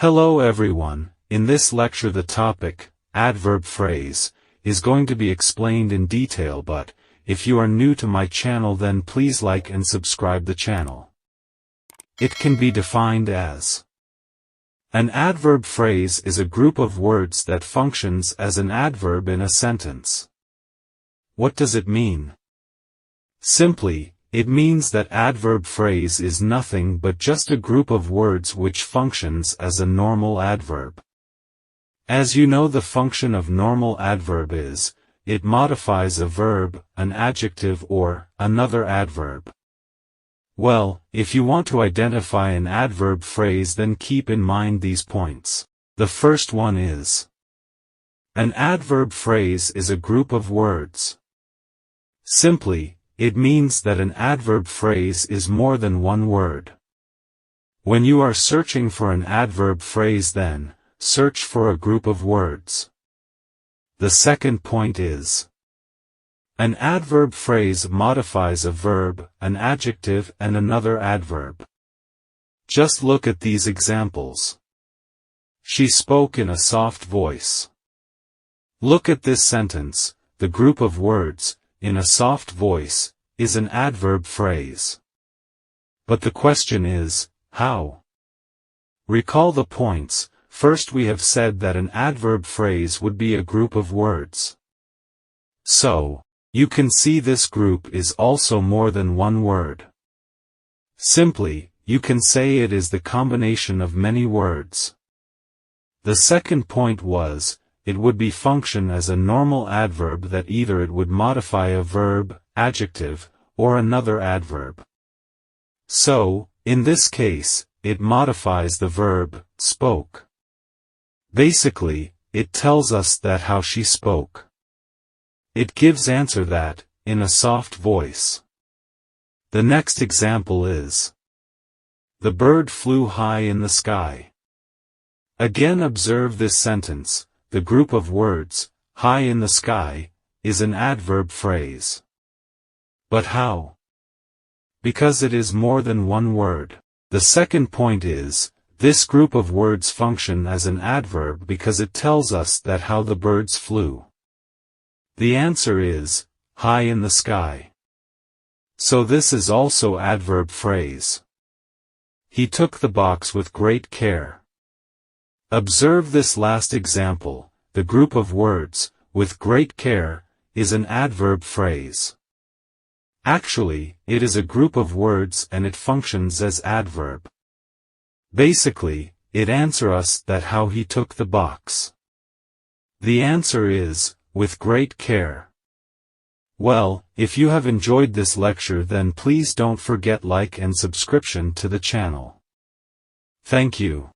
Hello everyone, in this lecture the topic, adverb phrase, is going to be explained in detail, but, if you are new to my channel then please like and subscribe the channel. It can be defined as: an adverb phrase is a group of words that functions as an adverb in a sentence. What does it mean? Simply, it means that adverb phrase is nothing but just a group of words which functions as a normal adverb. As you know, the function of normal adverb is, it modifies a verb, an adjective or another adverb. Well, if you want to identify an adverb phrase then keep in mind these points. The first one is: an adverb phrase is a group of words. Simply, it means that an adverb phrase is more than one word. When you are searching for an adverb phrase then, search for a group of words. The second point is: an adverb phrase modifies a verb, an adjective and another adverb. Just look at these examples. She spoke in a soft voice. Look at this sentence, the group of words, in a soft voice, is an adverb phrase. But the question is, how? Recall the points. First, we have said that an adverb phrase would be a group of words. So, you can see this group is also more than one word. Simply, you can say it is the combination of many words. The second point was, it would be function as a normal adverb, that either it would modify a verb, adjective, or another adverb. So, in this case, it modifies the verb, spoke. Basically, it tells us that how she spoke. It gives answer that, in a soft voice. The next example is: the bird flew high in the sky. Again, observe this sentence. The group of words, high in the sky, is an adverb phrase. But how? Because it is more than one word. The second point is, this group of words function as an adverb because it tells us that how the birds flew. The answer is, high in the sky. So this is also adverb phrase. He took the box with great care. Observe this last example. The group of words, with great care, is an adverb phrase. Actually, it is a group of words and it functions as adverb. Basically, it answers us that how he took the box. The answer is, with great care. Well, if you have enjoyed this lecture then please don't forget like and subscription to the channel. Thank you.